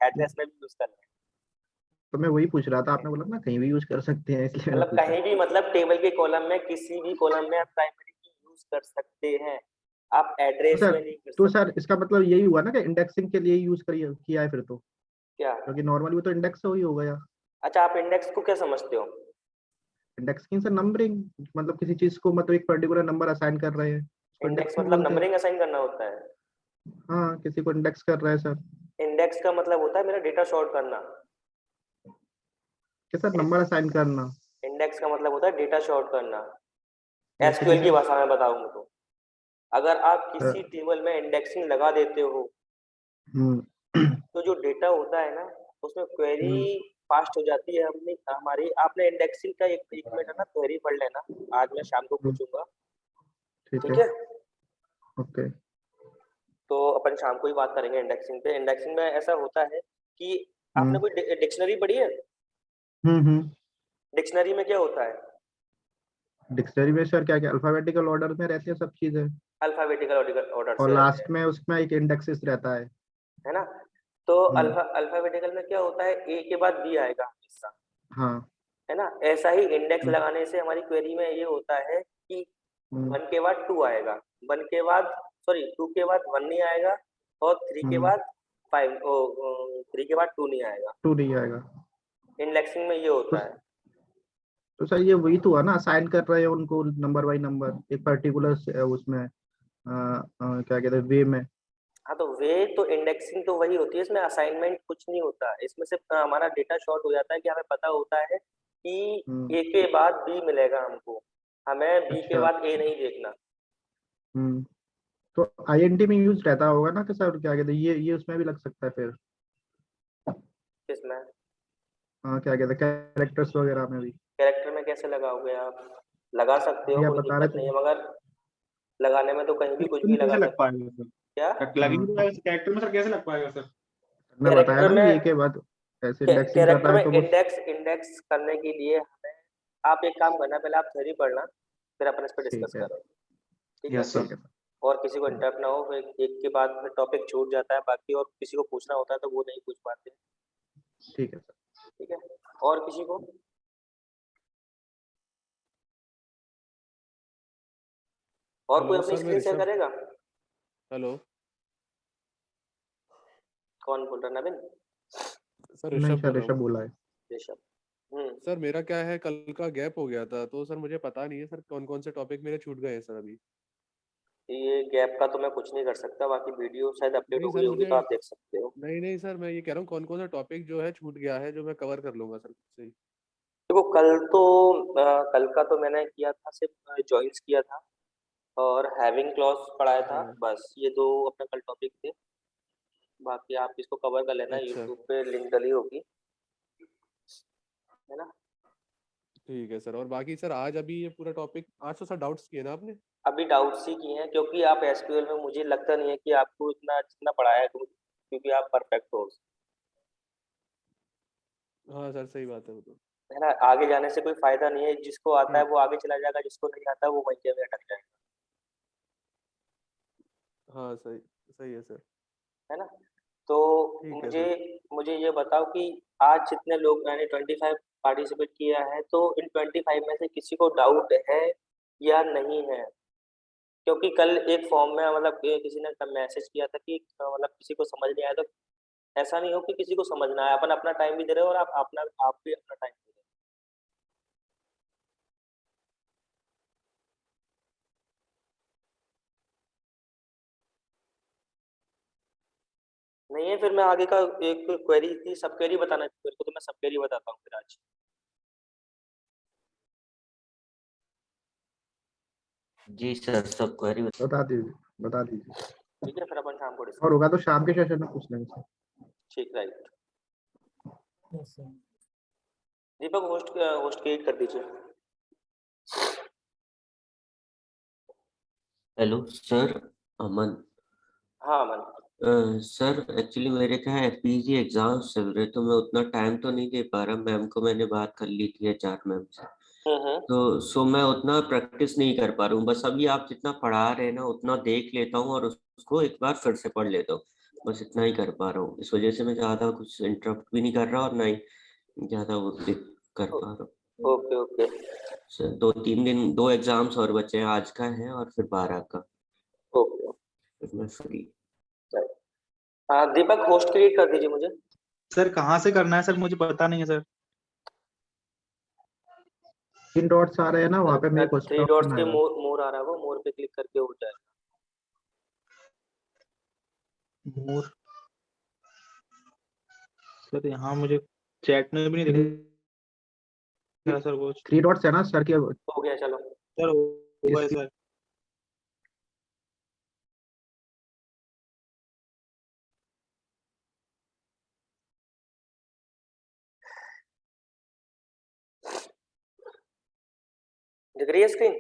एड्रेस में भी यूज करना है। तो मैं वही पूछ रहा था, आपने बोला ना कहीं भी यूज कर सकते हैं, इसलिए मैंने मतलब पूछा। कहीं भी, मतलब टेबल के कॉलम में, किसी भी कॉलम में आप प्राइमरी की यूज कर सकते हैं, आप तो एड्रेस सर में नहीं कर तो सकते। सर इसका मतलब यही हुआ ना कि इंडेक्सिंग के लिए यूज करिए किया है फिर तो, क्या? क्योंकि नॉर्मली वो तो इंडेक्स से ही होगा या अच्छा, आप इंडेक्स को क्या समझते हो? इंडेक्सिंग से नंबरिंग, मतलब किसी चीज को मतलब एक पर्टिकुलर नंबर असाइन कर रहे हैं उसको इंडेक्स इंडेक्सिंग मतलब बोलते हैं। नंबरिंग असाइन करना होता है। हाँ, किसी को इंडेक्स कर रहा है सर। इंडेक्स का मतलब होता है मेरा डेटा शॉर्ट करना। कि सर नंबर असाइन करना। इंडेक्स का मतलब होता है डेटा शॉर्ट करना। जैसे कि एसक्यूएल की सर भाषा में बताऊंगा तो, अगर आप किसी टेबल में इंडेक्सिंग लगा देते हो हम्म तो जो डेटा होता है ना, उसमें क्वेरी हम्म, फास्ट हो जाती है। अपनी हमारी, आपने इंडेक्सिंग का एक मिनट है ना, क्वेरी पढ़ लेना, आज मैं शाम को हम्म, पूछूंगा। ठीक ठीक है, है, ओके। तो अपन शाम को ही बात करेंगे इंडेक्सिंग पे। इंडेक्सिंग में ऐसा होता है कि आपने हम्म कोई डिक्शनरी पढ़ी है? हम्म। डिक्शनरी में क्या होता है? डिक्शनरी में सर क्या क्या अल्फाबेटिकल ऑर्डर में रहती है सब चीजें, अल्फाबेटिकल ऑर्डर और से रहते लास्ट हैं, में उसमें एक इंडेक्सेस रहता है। है ना? तो हम्म, अल्फाबेटिकल में क्या होता है, ए के बाद बी आएगा हमेशा, हाँ। है ना? ऐसा ही इंडेक्स हम्म, लगाने से हमारी क्वेरी में ये होता है कि हम्म, 1 के बाद 2 आएगा, 1 के बाद, सॉरी 2 के बाद 1 नहीं आएगा, और 3 के हम्म, बाद 5, 3 के बाद 2 नहीं आएगा। टू नहीं आएगा। इंडेक्सिंग में ये तो, होता है। तो सर ये वही तो हुआ ना, असाइन कर रहे हैं उनको नंबर बाई नंबर एक पर्टिकुलर उसमें क्या कहते हैं वे में। हाँ, तो वे तो इंडेक्सिंग तो वही होती है, इसमें असाइनमेंट कुछ नहीं होता। इसमें सिर्फ हमारा डेटा शॉर्ट हो जाता है कि हमें पता होता है कि हम्म, ए के बाद बी मिलेगा हमको, हमें बी के अच्छा। बाद ए नहीं देखना। हम्म, तो आईएनटी में यूज रहता होगा ना कि सर क्या कहते हैं ये उसमें भी लग सकता है फिर, किसमें? क्या कहते हैं कैरेक्टर्स वगैरह में भी। कैरेक्टर में कैसे लगाओगे आप? लगा सकते हो, अभी आप कोई बता रहे दिक्कत नहीं थे। है, मगर लगाने में तो कहीं भी कुछ कैरेक्टर भी में लगा कैसे लग सकते। पाएगा सर? क्या? लग ही हाँ, नहीं पाएगा कैरेक्टर में सर, कैसे लग पाएगा सर? मैं बताया कैरेक्टर ना में, ये के बाद ऐसे इंडेक्सिंग कर कैरेक्टर रहा है में तो वो। इंडेक्स करने के लिए हमें, आप एक काम करना, पहले आप थ्योरी पढ़ना, फिर अपन इस पर डिस्कस ठीक है, करें। ठीक है? यस ठीक सर। है सर। और किसी को इंटरप्ट ना हो, फिर एक के बाद फिर टॉपिक छूट जाता है बाकी, और किसी को पूछना होता है तो वो नहीं पूछ पाते। ठीक है सर। ठीक है, और किसी को? और कोई हेलो अपनी सर, मैं स्क्रीन शेयर ऋषभ। करेगा? हेलो कौन बोल रहा है? नवीन? सर, नहीं ऋषभ सर, बोल रहा ऋषभ हूँ। बोला है। ऋषभ? सर मेरा क्या है, कल का गैप हो गया था तो सर मुझे पता नहीं है सर कौन कौन से टॉपिक मेरे छूट गए हैं सर अभी। ये गैप का तो मैं कुछ नहीं कर सकता, बाकी वीडियो शायद अपडेट नहीं हो गई सर होगी मुझे, तो आप देख सकते हो। नहीं सर, मैं ये कह रहा हूँ कौन कौन सा टॉपिक जो है छूट गया है जो मैं कवर कर लूंगा सर खुद से ही। देखो, कल का तो मैंने किया था, सिर्फ जॉइंस किया था और हैविंग क्लॉज पढ़ाया था, हाँ, बस ये दो अपने कल टॉपिक थे। बाकी आप इसको कवर कर लेना, अच्छा यूट्यूब पे लिंक डली होगी, है ना? ठीक है सर। और बाकी सर आज अभी ये पूरा टॉपिक, आज तो सर डाउट्स किए ना आपने? अभी डाउट्स ही किए हैं, क्योंकि आप एसक्यूएल में, मुझे लगता नहीं है कि आपको इतना जितना पढ़ाया है, क्योंकि आप परफेक्ट हो, हाँ सर, सही बात है वो तो। है ना? आगे जाने से कोई फायदा नहीं है, जिसको आता है ठीक, वो आगे चला जाएगा, जिसको नहीं आता वो वहीं पे अटक जाएगा, हाँ सही, सही है सर। है ना? तो ठीक है मुझे सर। मुझे ये बताओ कि आज जितने लोग, यानी 25 पार्टिसिपेट किया है, तो इन 25 में से किसी को डाउट है या नहीं है? क्योंकि कल एक फॉर्म में, मतलब किसी ने मैसेज किया था कि मतलब किसी को समझ नहीं आया, तो ऐसा नहीं हो कि किसी को समझ ना आए, अपन अपना टाइम भी दे रहे हो और आप भी अपना टाइम दे रहे हो। नहीं है, फिर मैं आगे का एक क्वेरी थी, सब क्वेरी बताना मेरे को, तो मैं सब क्वेरी बताता हूँ फिर आज। जी सर, सब क्वेरी बता दीजिए, बता दीजिए। ठीक है, फिर अपन शाम को डिस्कस। और होगा तो शाम के सेशन में पूछ लेंगे सर। ठीक, राइट। दीपक होस्ट क्रिएट कर दीजिए। हेलो सर, अमन। हाँ अमन। सर एक्चुअली मेरे क्या है, एफपीजी एग्जाम्स चल रहे, तो मैं उतना टाइम तो नहीं दे पा रहा। मैम को मैंने बात कर ली थी, एचआर मैम से। हम्म। तो मैं उतना प्रैक्टिस नहीं कर पा रहा हूँ। बस अभी आप जितना पढ़ा रहे हैं ना, उतना देख लेता हूँ और उसको एक बार फिर से पढ़ लेता हूँ। बस इतना ही कर पा रहा हूँ। इस वजह से मैं ज्यादा कुछ इंटरप्ट भी नहीं कर रहा और ना ही ज्यादा वो कर पा रहा हूँ। Okay okay. सर 2-3 दिन, 2 एग्जाम्स और बचे हैं। आज का है और फिर 12 का। ओके। फिर मैं फ्री। दीपक होस्ट क्रिएट कर दीजिए मुझे। सर कहाँ से करना है सर, मुझे पता नहीं है सर। 3 डॉट्स आ रहे हैं ना, वहाँ पे मेरे को 3 डॉट्स के आएगा। मोर आ रहा है, वो मोर पे क्लिक करके हो जाएगा। मोर सर, यहाँ मुझे चैट में भी नहीं दिख रहा सर कुछ। 3 डॉट्स है ना सर के। हो गया, चलो। सर होगा सर। दिख रही है स्क्रीन?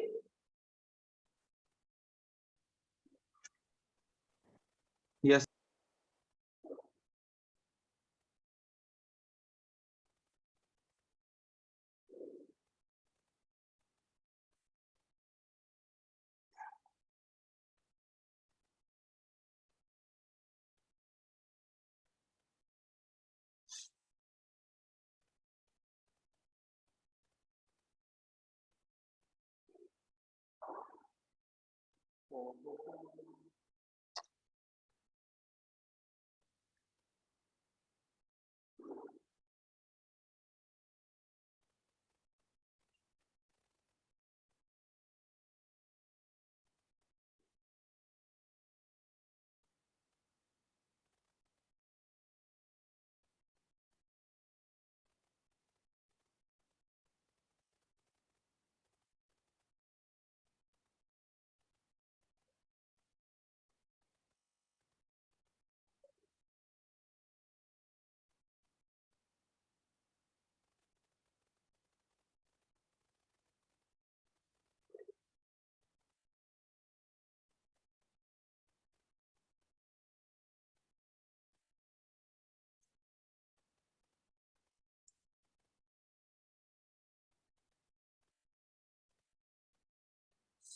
यस।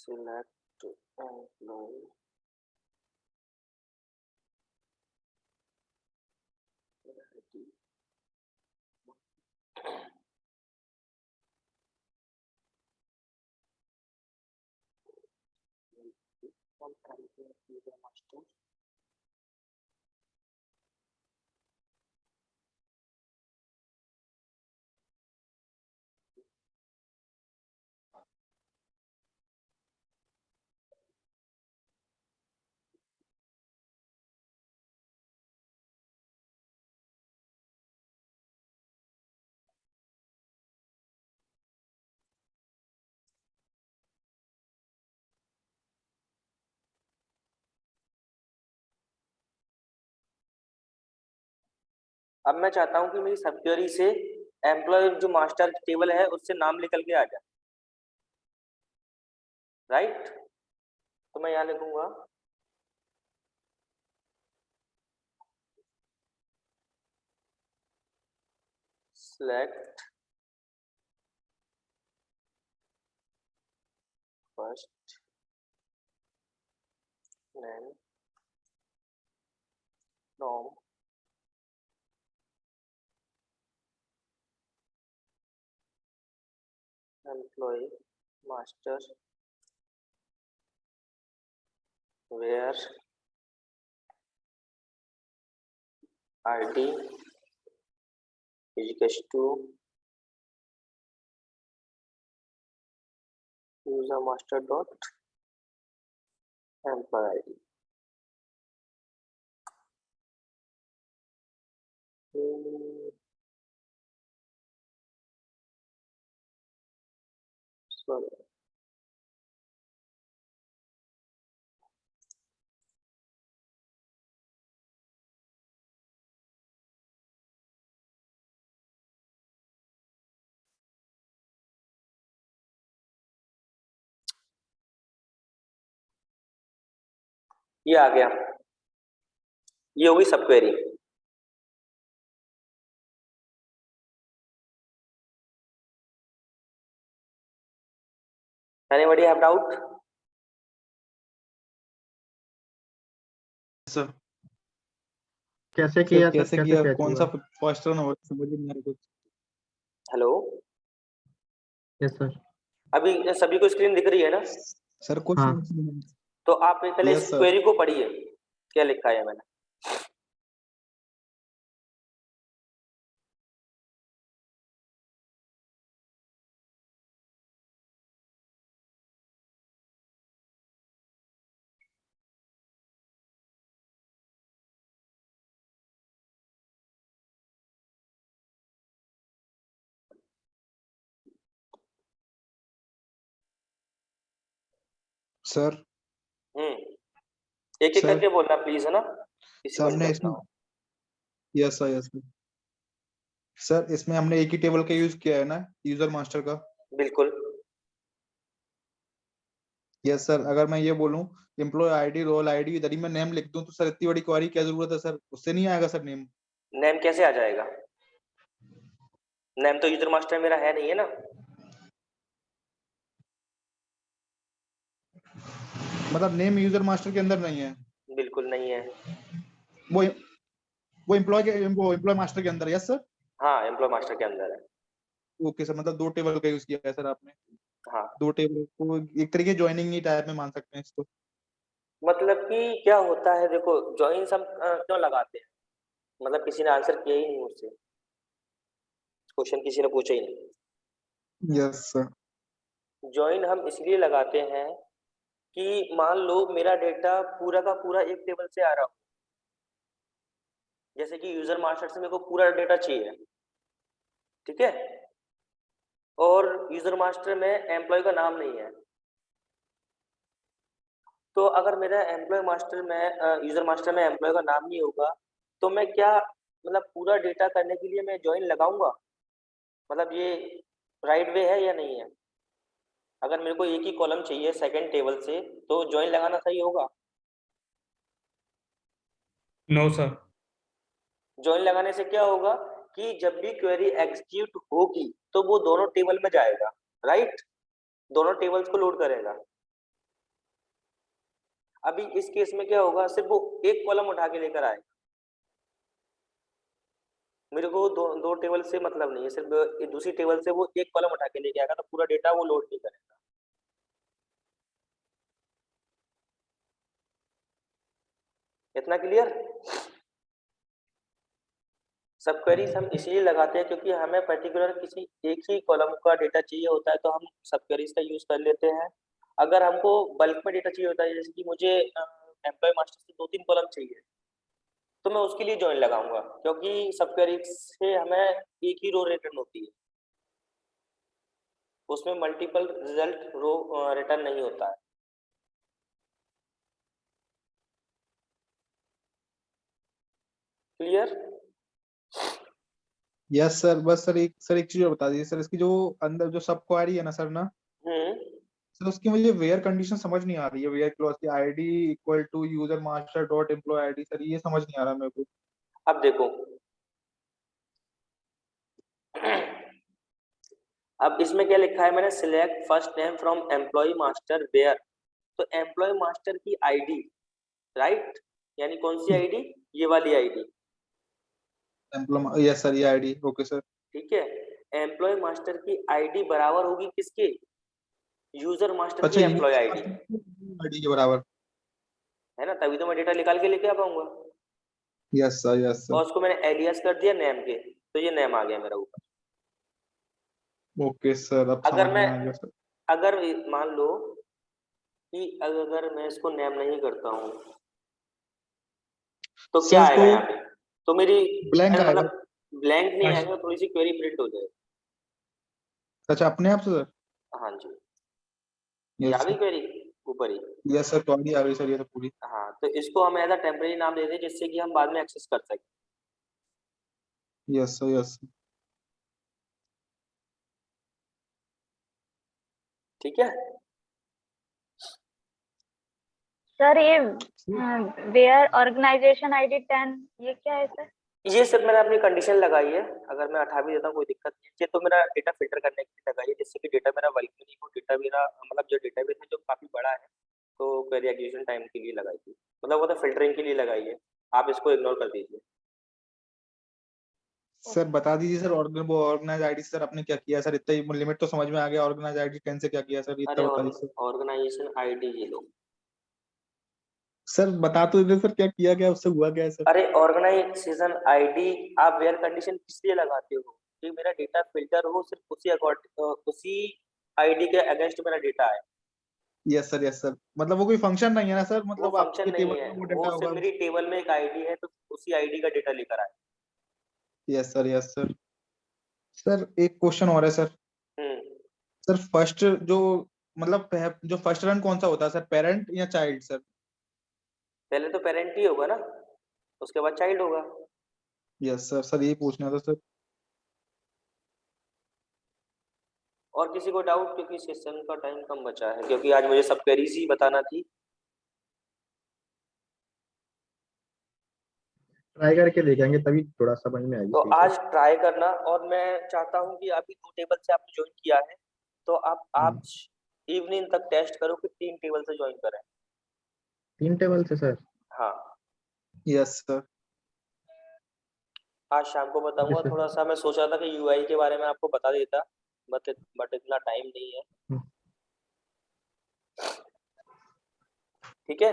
Select employ. अब मैं चाहता हूं कि मेरी सब क्वेरी से एम्प्लॉय जो मास्टर टेबल है उससे नाम निकल के आ जाए, राइट? तो मैं यहाँ लिखूंगा select first name from employee master where id is equals to user master dot employee id। Sorry, ये आ गया, ये होगी सब query. Anybody have doubt? Sir कैसे किया सर, कैसे किया, fetch कौन हुआ? सा फर्स्ट रन और समझ नहीं आ रहा कुछ। Hello, yes sir. अभी सभी को स्क्रीन दिख रही है ना? सर कुछ हाँ। नहीं। तो आप पहले Yes, इस sir. क्वेरी को पढ़िए, क्या लिखा है मैंने। सर एक एक Sir. करके बोलना प्लीज, है ना? किसी को सामने disturbed ना इसमें हो। यस सर, यस सर, इसमें हमने एक ही टेबल का यूज किया है ना, यूजर मास्टर का। बिल्कुल। यस सर, अगर मैं ये बोलूं एम्प्लॉय आईडी, रोल आईडी, इधर ही मैं नेम लिख दूं तो सर इतनी बड़ी क्वेरी क्या जरूरत है सर, उससे नहीं आएगा सर नेम। नेम कैसे आ जाएगा? नेम तो यूजर मास्टर मेरा है नहीं, है ना? मतलब नेम यूजर मास्टर के अंदर नहीं है, बिल्कुल नहीं है। वो एम्प्लॉय मास्टर के अंदर है। Yes sir. हाँ, एम्प्लॉय मास्टर के अंदर है। ओके सर, मतलब दो टेबल का यूज किया है सर आपने। हाँ, दो टेबल को एक तरीके ज्वाइनिंग ही टाइप में मान सकते हैं इसको। मतलब कि क्या होता है, देखो ज्वाइन हम क्यों लगाते हैं, मतलब किसी ने आंसर किया ही नहीं मुझसे, क्वेश्चन किसी ने पूछा ही नहीं। Yes sir. ज्वाइन हम इसलिए लगाते हैं कि मान लो मेरा डेटा पूरा का पूरा एक टेबल से आ रहा हो, जैसे कि यूजर मास्टर से मेरे को पूरा डेटा चाहिए, ठीक है, और यूजर मास्टर में एम्प्लॉय का नाम नहीं है। तो अगर मेरा एम्प्लॉय मास्टर में यूजर मास्टर में एम्प्लॉय का नाम नहीं होगा, तो मैं क्या, मतलब पूरा डेटा करने के लिए मैं ज्वाइन लगाऊंगा? मतलब ये राइट वे है या नहीं है? अगर मेरे को एक ही कॉलम चाहिए सेकंड टेबल से, तो ज्वाइन लगाना सही होगा? No sir. ज्वाइन लगाने से क्या होगा कि जब भी क्वेरी एग्जीक्यूट होगी तो वो दोनों टेबल में जाएगा, राइट, दोनों टेबल्स को लोड करेगा। अभी इस केस में क्या होगा, सिर्फ वो एक कॉलम उठा के लेकर आएगा, मेरे को दो टेबल से मतलब नहीं है, सिर्फ दूसरी टेबल से वो एक कॉलम उठा के लेके आएगा, तो पूरा डेटा वो लोड नहीं करेगा। इतना क्लियर? सब क्वेरीज हम इसलिए लगाते हैं क्योंकि हमें पर्टिकुलर किसी एक ही कॉलम का डेटा चाहिए होता है, तो हम सब क्वेरीज का यूज कर लेते हैं। अगर हमको बल्क में डेटा चाहिए होता है, जैसे कि मुझे एम्प्लॉय मास्टर से 2-3 कॉलम चाहिए, तो मैं उसके लिए ज्वाइन लगाऊंगा, क्योंकि सब क्वेरीज से हमें एक ही रो रिटर्न होती है, उसमें मल्टीपल रिजल्ट रो रिटर्न नहीं होता है। क्लियर? यस सर, बस सर एक चीज और बता दीजिए सर, इसकी जो अंदर जो सब क्वेरी है ना सर ना, सर उसकी मुझे वेयर कंडीशन समझ नहीं आ रही है। वेयर क्लॉज की ID equal to user master dot employee ID, sir ये समझ नहीं आ रहा मेरे को। अब देखो, अब इसमें क्या लिखा है मैंने, select first name from employee master where, तो एम्प्लॉय मास्टर की आईडी, राइट, यानी कौन सी आईडी, ये वाली आईडी, एम्प्लॉय, यस सर, ये आईडी, ओके सर। ठीक है। एम्प्लॉय मास्टर की आईडी बराबर होगी किसके, यूजर मास्टर की अच्छा, एम्प्लॉय आईडी, आईडी के बराबर, है ना, तभी तो मैं डेटा निकाल के लेके आ पाऊंगा। यस सर, यस और सर, उसको मैंने एलियास कर दिया नेम के, तो ये नेम आ गया मेरा ऊपर। ओके सर, अब अगर समझ मैं में आ गया सर। अगर मान लो कि अगर मैं इसको नेम नहीं करता हूँ, तो सर क्या इसको आएगा यहाँ पे, तो मेरी ब्लैंक आएगा। मतलब ब्लैंक नहीं अच्छा। आएगा, थोड़ी सी क्वेरी प्रिंट हो जाएगी। अच्छा अपने आप से सर? हाँ जी, ये आ यस गई सर, क्वेरी ऊपर ही। यस सर, क्वारी आ गई सर ये तो पूरी। हाँ, तो इसको हम एज अ टेम्परेरी नाम दे दें जिससे कि हम बाद में एक्सेस कर सकें। यस सर, यस ठीक है, सर ये वेयर ऑर्गेनाइजेशन आईडी 10 ये क्या है सर? ये सब मैंने अपनी कंडीशन लगाई है, अगर मैं हटा भी देता हूँ कोई दिक्कत नहीं है। ये तो मेरा डेटा फिल्टर करने के लिए लगाई है, जिससे कि डेटा मेरा बल्क में नहीं हो, डेटा मेरा मतलब जो डेटाबेस है जो काफी बड़ा है, तो क्वेरी एग्जीक्यूशन टाइम के लिए लगाई थी, मतलब वो तो फिल्टरिंग के लिए लगाई है। आप इसको इग्नोर कर दीजिए। सर, बता दीजिए सर, वो ऑर्गेनाइज आईडी सर आपने क्या किया सर? इतना ही लिमिट तो समझ में आ गया, ऑर्गेनाइज आईडी 10 से क्या किया सर, अरे इतना बता दीजिए ऑर्गेनाइजेशन आईडी ये लो। सर। बता तो दीजिए सर, क्या किया, क्या उससे हुआ क्या है सर? अरे ऑर्गेनाइजेशन आईडी आप वेयर कंडीशन किस लिए लगाते हो कि मेरा डेटा फिल्टर हो, सिर्फ उसी अकॉर्डिंग उसी आईडी के अगेंस्ट मेरा डेटा है। यस सर, यस सर, मतलब वो कोई फंक्शन नहीं है ना सर, वो मतलब फंक्शन आपके नहीं टेबल है, में वो वो डेटा सिर्फ होगा। मेरी टेबल में एक आईडी है, तो उसी आईडी का डेटा लेकर आए। Yes sir, yes sir. Sir एक क्वेश्चन और है सर। हम्म, सर फर्स्ट जो मतलब जो फर्स्ट रन कौन सा होता है सर, पेरेंट या चाइल्ड सर? पहले तो पेरेंट ही होगा ना, उसके बाद चाइल्ड होगा। यस सर, सर यही पूछना था सर। और किसी को डाउट, क्योंकि सेशन का टाइम कम बचा है, क्योंकि आज मुझे सब क्वेरीज ही बताना थी। ट्राई करके देखेंगे तभी थोड़ा समझ में आएगी तो सही से। आज ट्राई करना, और मैं चाहता हूँ कि अभी 2 टेबल से आपने ज्वाइन किया है, तो आप आज इवनिंग तक टेस्ट करो कि 3 टेबल से ज्वाइन करें। 3 टेबल से सर? हाँ, यस सर। आज शाम को बताऊंगा। जैसे थोड़ा सा मैं सोच रहा था कि यूआई के बारे में आपको बता देता, बट इतना टाइम नहीं है। ठीक है,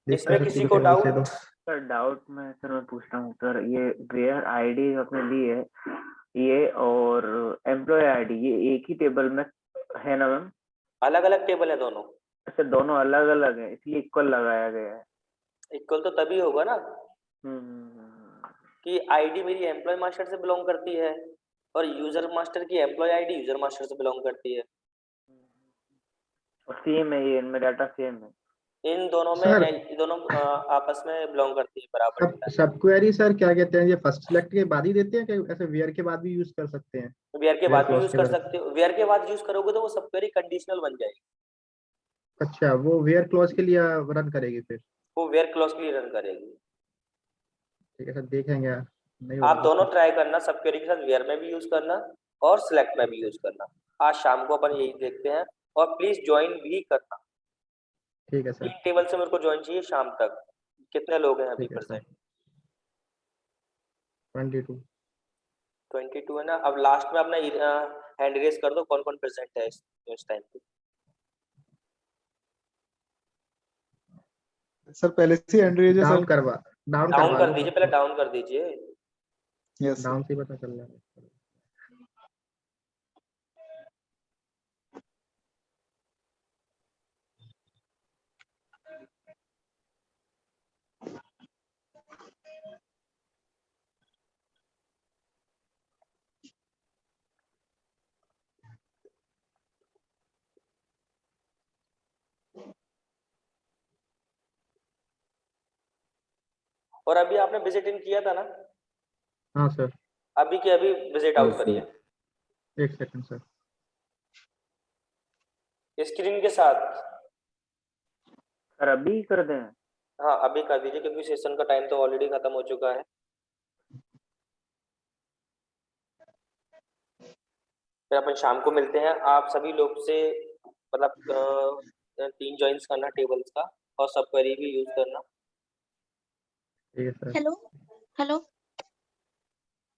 इसमें सर किसी 3 को टेबल से डाउट? तो सर डाउट में सर मैं पूछता हूँ सर, ये वेयर आईडी आपने ली है ये और एम्प्लॉय आईडी ये एक ही टेबल में है ना मैम? अलग अलग टेबल है दोनों। अच्छा दोनों अलग अलग है इसलिए इक्वल लगाया गया है। इक्वल तो तभी होगा ना हम्म। कि आईडी मेरी एम्प्लॉय मास्टर से बिलोंग करती है, और यूजर मास्टर की एम्प्लॉय आईडी यूजर मास्टर से बिलोंग करती है। और सेम है ये, इनमें डाटा सेम है? इन दोनों में सर दोनों आपस में बिलोंग करती है, बराबर सब डेटा। सब क्वेरी सर क्या कहते हैं, ये फर्स्ट सिलेक्ट के बाद ही देते हैं कि ऐसे वेयर के बाद भी यूज कर सकते हैं? वेयर के वेयर बाद भी क्लॉज यूज के कर बाद? सकते हो, वेयर के बाद यूज करोगे तो वो सब क्वेरी कंडीशनल बन जाएगी। अच्छा वो वेयर क्लॉज के लिए रन करेगी फिर? वो वेयर क्लॉज के लिए रन करेगी। ठीक है सर, देखेंगे नहीं आप होगा तो दोनों फिर। ट्राई करना, सब क्वेरी के साथ वेयर में भी यूज करना और सिलेक्ट में भी यूज करना। आज शाम को अपन यही देखते हैं, और प्लीज ज्वाइन भी करना। ठीक है 3 सर, टेबल से मेरे को ज्वाइन चाहिए शाम तक। कितने लोग हैं अभी ठीक है सर। प्रेजेंट? 22। 22 है ना। अब लास्ट में अपना हैंड रेज कर दो, कौन कौन प्रेजेंट है इस टाइम पे। सर पहले से एंड्री है डाउन सर। करवा डाउन डाउन करवा कर लो दीजिए, सर, पहले डाउन कर दीजिए। Yes sir. डाउन से ही पता चल रहा है। और अभी आपने विजिट इन किया था ना? हाँ सर। अभी के अभी विजिट आउट करिए 1 सेकंड सर। स्क्रीन के साथ। सर अभी कर दें? हाँ अभी कर दीजिए, क्योंकि सेशन का टाइम तो ऑलरेडी खत्म हो चुका है। फिर अपन शाम को मिलते हैं। आप सभी लोग से मतलब 3 ज्वाइंस करना टेबल्स का, और सब क्वेरी भी यूज करना। ठीक है सर। हेलो हेलो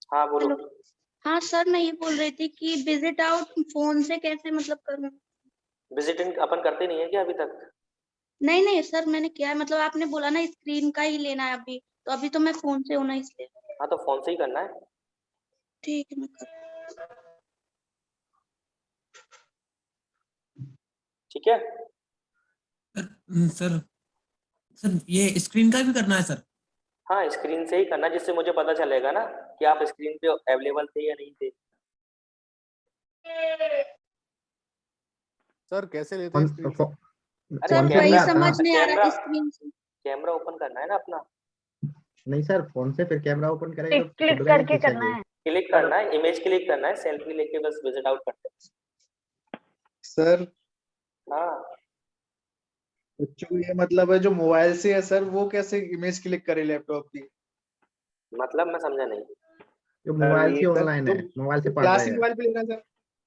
हाँ बोलो। हेलो। हाँ सर, मैं ये बोल रही थी कि विजिट आउट फोन से कैसे मतलब करूँ? विजिट इन अपन करते नहीं है क्या अभी तक? नहीं नहीं सर, मैंने किया है, मतलब आपने बोला ना स्क्रीन का ही लेना है अभी, तो अभी तो मैं फोन से हूँ ना इसलिए। हाँ तो फोन से ही करना है। ठीक है, मैं कर। ठीक है, सर सर ये स्क्रीन का भी करना है सर? हाँ स्क्रीन से ही करना, जिससे मुझे पता चलेगा ना कि आप स्क्रीन पे अवेलेबल थे या नहीं थे। सर कैसे लेते हैं फोन स्क्रीन? अरे सर फोन से वही नहीं आता समझ ना। नहीं आ रहा कैमरा स्क्रीन से। कैमरा ओपन करना है ना अपना, नहीं सर, फोन से फिर कैमरा ओपन करेगा तो क्लिक खुद का ही करके करना खींचेंगे। है। क्लिक करना है, इमेज क्लिक करना है, सेल्फी लेके बस विजिट आउट करते सर हैं। हाँ बच्चों ये मतलब है जो मोबाइल से है सर, वो कैसे इमेज क्लिक करे लैपटॉप की? मतलब मैं समझा नहीं। जो मोबाइल से सर ऑनलाइन है, मोबाइल से पढ़ क्लास रहे ही हैं। मोबाइल पे ले रहा है सर,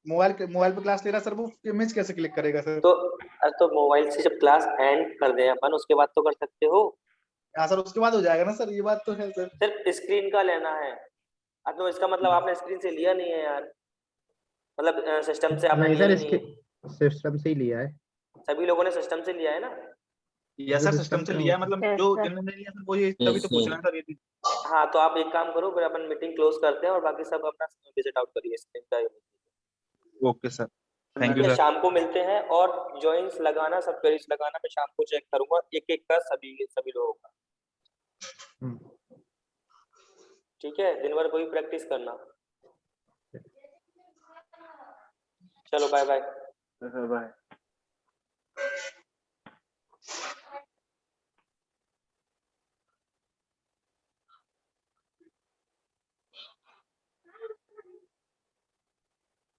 मोबाइल पे क्लास ले रहा है सर, वो इमेज कैसे क्लिक करेगा सर? तो मोबाइल से जब क्लास एंड कर दें अपन, उसके बाद तो कर सकते हो। हाँ सर, उसके बाद हो जाएगा ना सर, ये बात तो है सर। सिर्फ स्क्रीन का लेना है। तो इसका मतलब आपने स्क्रीन से लिया नहीं है यार, मतलब सिस्टम से आपने नहीं लिया सर, ही इसके नहीं है। सिस्टम से ही लिया है। सभी लोगों ने सिस्टम से लिया है ना। यस जो सर, सिस्टम से में लिया है, होता मतलब Yes, जो sir. जिन्होंने लिया सर वो ये तभी यस तो पूछ सर। रहे हैं सर ये। हाँ तो आप एक काम करो, फिर अपन मीटिंग क्लोज करते हैं और बाकी सब अपना विजिट आउट करिए स्क्रीन का। ओके सर, थैंक यू ठीक है, सर। शाम को मिलते हैं, और जॉइंस लगाना, सब क्वेरीज लगाना, मैं शाम को चेक करूंगा एक एक का सभी लोगों का। हम्म। ठीक है, दिन भर कोई प्रैक्टिस करना। चलो बाय बाय। बाय।